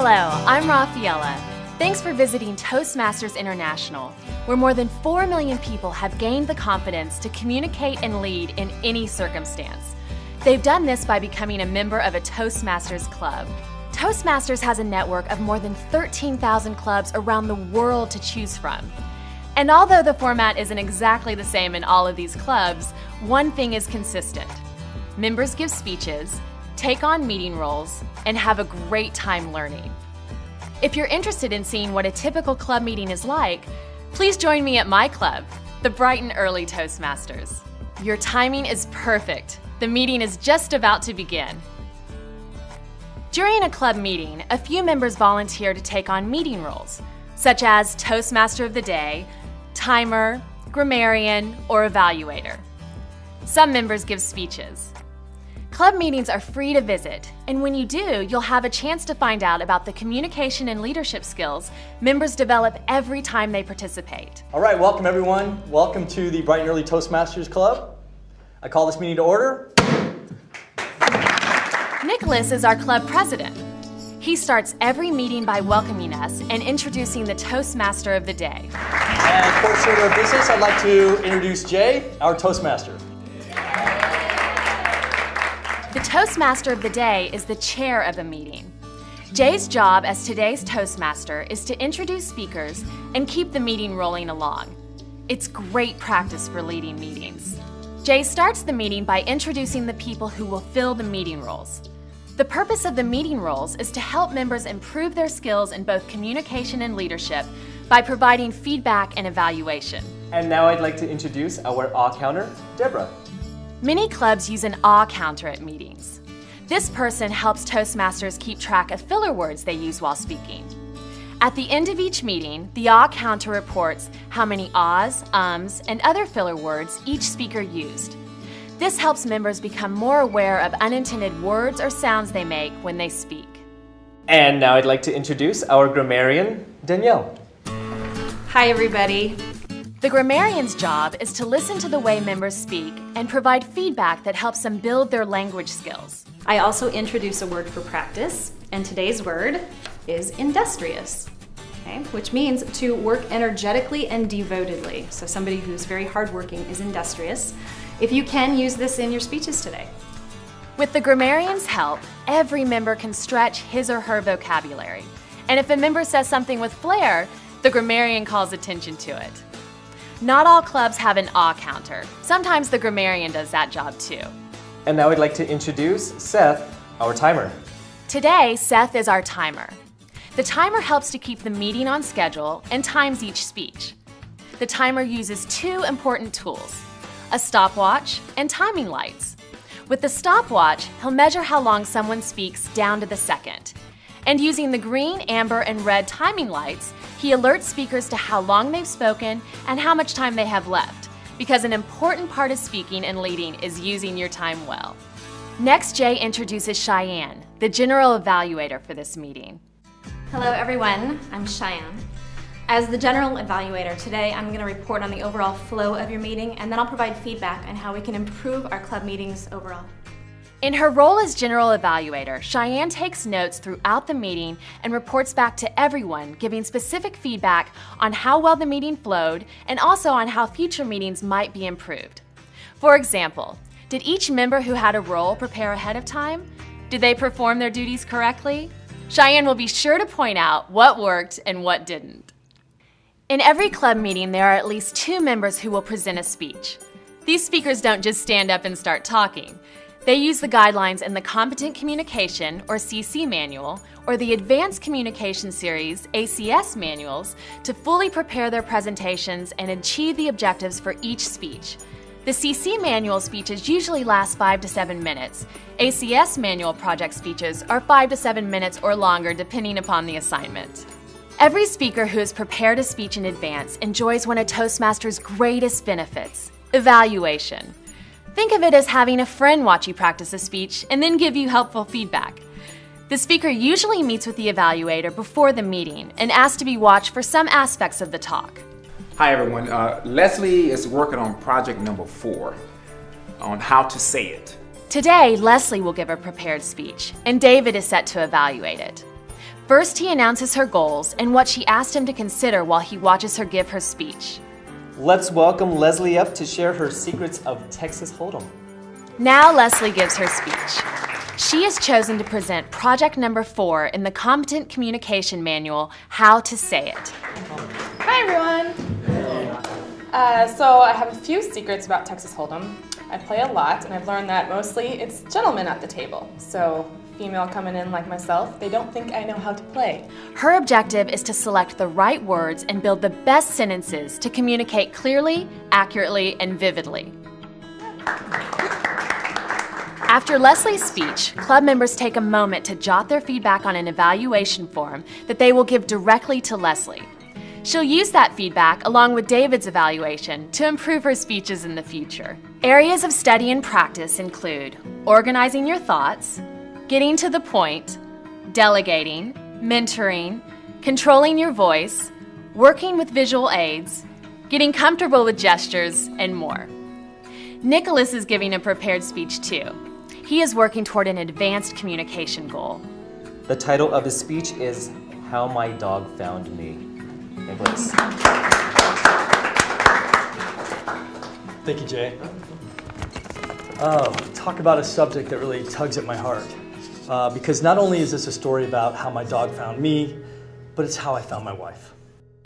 Hello, I'm Rafaela. Thanks for visiting Toastmasters International, where more than 4 million people have gained the confidence to communicate and lead in any circumstance. They've done this by becoming a member of a Toastmasters club. Toastmasters has a network of more than 13,000 clubs around the world to choose from. And although the format isn't exactly the same in all of these clubs, one thing is consistent. Members give speeches, take on meeting roles, and have a great time learning. If you're interested in seeing what a typical club meeting is like, please join me at my club, the Bright and Early Toastmasters. Your timing is perfect. The meeting is just about to begin. During a club meeting, a few members volunteer to take on meeting roles, such as Toastmaster of the Day, Timer, Grammarian, or Evaluator. Some members give speeches. Club meetings are free to visit, and when you do, you'll have a chance to find out about the communication and leadership skills members develop every time they participate. All right, welcome everyone. Welcome to the Bright and Early Toastmasters Club. I call this meeting to order. Nicholas is our club president. He starts every meeting by welcoming us and introducing the Toastmaster of the Day. And for order of business, I'd like to introduce Jay, our Toastmaster. The Toastmaster of the Day is the chair of a meeting. Jay's job as today's Toastmaster is to introduce speakers and keep the meeting rolling along. It's great practice for leading meetings. Jay starts the meeting by introducing the people who will fill the meeting roles. The purpose of the meeting roles is to help members improve their skills in both communication and leadership by providing feedback and evaluation. And now I'd like to introduce our awe counter, Deborah. Many clubs use an awe counter at meetings. This person helps Toastmasters keep track of filler words they use while speaking. At the end of each meeting, the awe counter reports how many ahs, ums, and other filler words each speaker used. This helps members become more aware of unintended words or sounds they make when they speak. And now I'd like to introduce our grammarian, Danielle. Hi everybody. The grammarian's job is to listen to the way members speak and provide feedback that helps them build their language skills. I also introduce a word for practice, and today's word is industrious, okay? Which means to work energetically and devotedly. So somebody who's very hardworking is industrious. If you can, use this in your speeches today. With the grammarian's help, every member can stretch his or her vocabulary. And if a member says something with flair, the grammarian calls attention to it. Not all clubs have an awe counter. Sometimes the grammarian does that job too. And now I'd like to introduce Seth, our timer. Today, Seth is our timer. The timer helps to keep the meeting on schedule and times each speech. The timer uses two important tools, a stopwatch and timing lights. With the stopwatch, he'll measure how long someone speaks down to the second. And using the green, amber, and red timing lights, he alerts speakers to how long they've spoken and how much time they have left, because an important part of speaking and leading is using your time well. Next, Jay introduces Cheyenne, the general evaluator for this meeting. Hello everyone, I'm Cheyenne. As the general evaluator today, I'm going to report on the overall flow of your meeting, and then I'll provide feedback on how we can improve our club meetings overall. In her role as general evaluator, Cheyenne takes notes throughout the meeting and reports back to everyone, giving specific feedback on how well the meeting flowed and also on how future meetings might be improved. For example, did each member who had a role prepare ahead of time? Did they perform their duties correctly? Cheyenne will be sure to point out what worked and what didn't. In every club meeting, there are at least 2 members who will present a speech. These speakers don't just stand up and start talking. They use the guidelines in the Competent Communication, or CC manual, or the Advanced Communication Series, ACS manuals, to fully prepare their presentations and achieve the objectives for each speech. The CC manual speeches usually last 5 to 7 minutes. ACS manual project speeches are 5 to 7 minutes or longer depending upon the assignment. Every speaker who has prepared a speech in advance enjoys one of Toastmasters' greatest benefits, evaluation. Think of it as having a friend watch you practice a speech and then give you helpful feedback. The speaker usually meets with the evaluator before the meeting and asks to be watched for some aspects of the talk. Hi everyone, Leslie is working on project number 4 on how to say it. Today, Leslie will give a prepared speech and David is set to evaluate it. First, he announces her goals and what she asked him to consider while he watches her give her speech. Let's welcome Leslie up to share her secrets of Texas Hold'em. Now Leslie gives her speech. She has chosen to present project number 4 in the Competent Communication Manual, How to Say It. Hi everyone! So I have a few secrets about Texas Hold'em. I play a lot, and I've learned that mostly it's gentlemen at the table. So female coming in like myself, they don't think I know how to play. Her objective is to select the right words and build the best sentences to communicate clearly, accurately, and vividly. After Leslie's speech, club members take a moment to jot their feedback on an evaluation form that they will give directly to Leslie. She'll use that feedback along with David's evaluation to improve her speeches in the future. Areas of study and practice include organizing your thoughts, getting to the point, delegating, mentoring, controlling your voice, working with visual aids, getting comfortable with gestures, and more. Nicholas is giving a prepared speech too. He is working toward an advanced communication goal. The title of his speech is How My Dog Found Me. Nicholas. Thank you, Jay. Oh, talk about a subject that really tugs at my heart. Because not only is this a story about how my dog found me, but it's how I found my wife.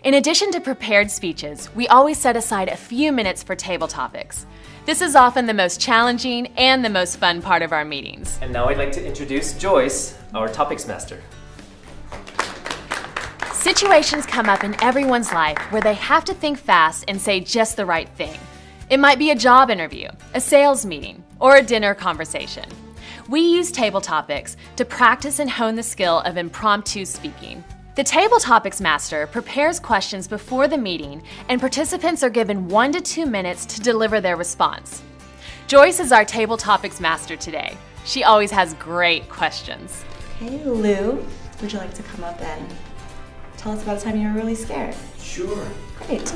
In addition to prepared speeches, we always set aside a few minutes for table topics. This is often the most challenging and the most fun part of our meetings. And now I'd like to introduce Joyce, our topics master. Situations come up in everyone's life where they have to think fast and say just the right thing. It might be a job interview, a sales meeting, or a dinner conversation. We use table topics to practice and hone the skill of impromptu speaking. The Table Topics Master prepares questions before the meeting, and participants are given 1 to 2 minutes to deliver their response. Joyce is our Table Topics Master today. She always has great questions. Hey Lou, would you like to come up and tell us about a time you were really scared? Sure. Great.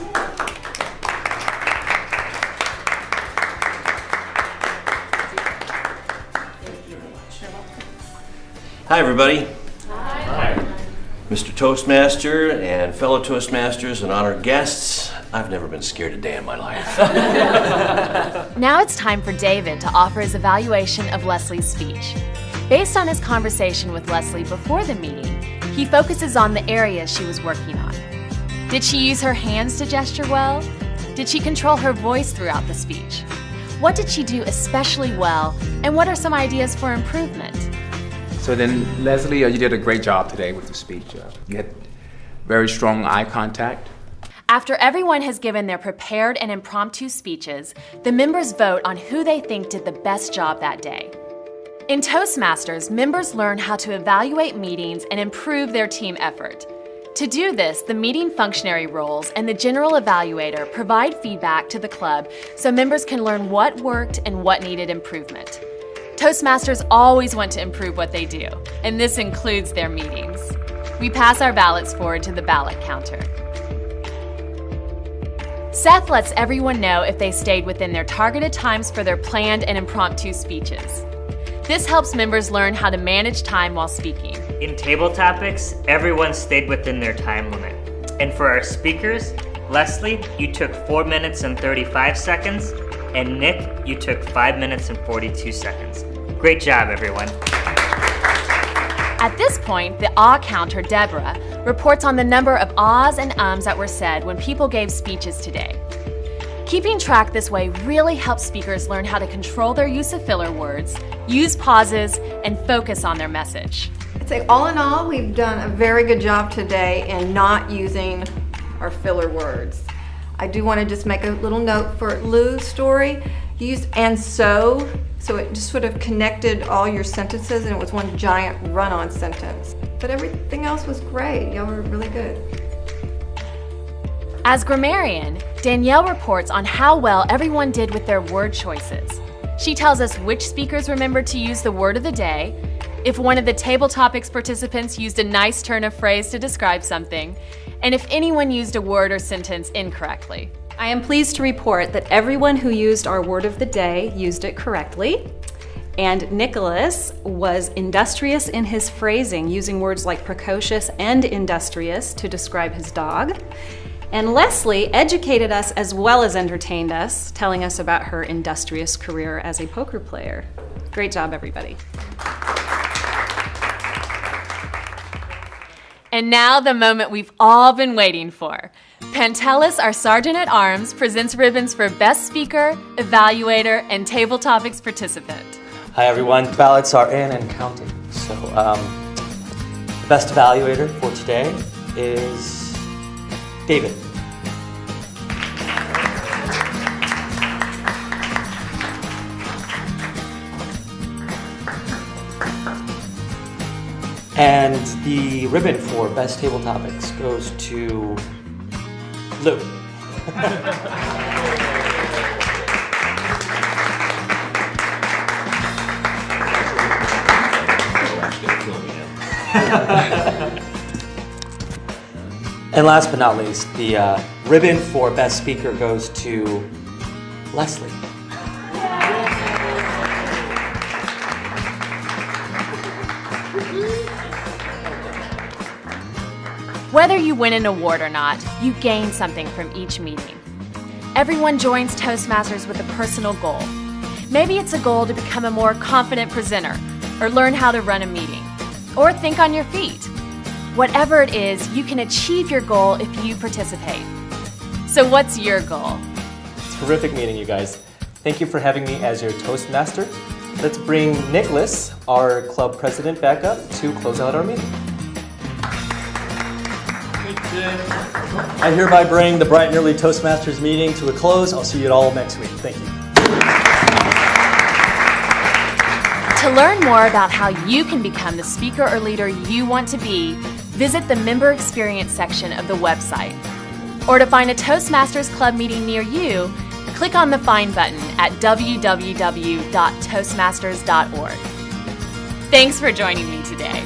Hi everybody. Hi. Mr. Toastmaster and fellow Toastmasters and honored guests, I've never been scared a day in my life. Now it's time for David to offer his evaluation of Leslie's speech. Based on his conversation with Leslie before the meeting, he focuses on the areas she was working on. Did she use her hands to gesture well? Did she control her voice throughout the speech? What did she do especially well, and what are some ideas for improvement? So then, Leslie, you did a great job today with the speech. You had very strong eye contact. After everyone has given their prepared and impromptu speeches, the members vote on who they think did the best job that day. In Toastmasters, members learn how to evaluate meetings and improve their team effort. To do this, the meeting functionary roles and the general evaluator provide feedback to the club so members can learn what worked and what needed improvement. Toastmasters always want to improve what they do, and this includes their meetings. We pass our ballots forward to the ballot counter. Seth lets everyone know if they stayed within their targeted times for their planned and impromptu speeches. This helps members learn how to manage time while speaking. In table topics, everyone stayed within their time limit. And for our speakers, Leslie, you took 4 minutes and 35 seconds, and Nick, you took 5 minutes and 42 seconds. Great job, everyone. At this point, the awe counter, Deborah, reports on the number of ahs and ums that were said when people gave speeches today. Keeping track this way really helps speakers learn how to control their use of filler words, use pauses, and focus on their message. I'd say all in all, we've done a very good job today in not using our filler words. I do want to just make a little note for Lou's story. He used and so it just sort of connected all your sentences and it was one giant run-on sentence. But everything else was great. Y'all were really good. As grammarian, Danielle reports on how well everyone did with their word choices. She tells us which speakers remembered to use the word of the day, if one of the table topics participants used a nice turn of phrase to describe something, and if anyone used a word or sentence incorrectly. I am pleased to report that everyone who used our word of the day used it correctly, And Nicholas was industrious in his phrasing, using words like precocious and industrious to describe his dog. And Leslie educated us as well as entertained us, telling us about her industrious career as a poker player. Great job, everybody. And now the moment we've all been waiting for. Pantelis, our Sergeant at Arms, presents ribbons for Best Speaker, Evaluator, and Table Topics Participant. Hi everyone, the ballots are in and counting. So the best evaluator for today is David. And the ribbon for Best Table Topics goes to Lou. And last but not least, the ribbon for Best Speaker goes to Leslie. Whether you win an award or not, you gain something from each meeting. Everyone joins Toastmasters with a personal goal. Maybe it's a goal to become a more confident presenter, or learn how to run a meeting, or think on your feet. Whatever it is, you can achieve your goal if you participate. So what's your goal? Terrific meeting, you guys. Thank you for having me as your Toastmaster. Let's bring Nicholas, our club president, back up to close out our meeting. I hereby bring the bright and early Toastmasters meeting to a close. I'll see you all next week. Thank you. To learn more about how you can become the speaker or leader you want to be, visit the Member Experience section of the website. Or to find a Toastmasters Club meeting near you, click on the Find button at www.toastmasters.org. Thanks for joining me today.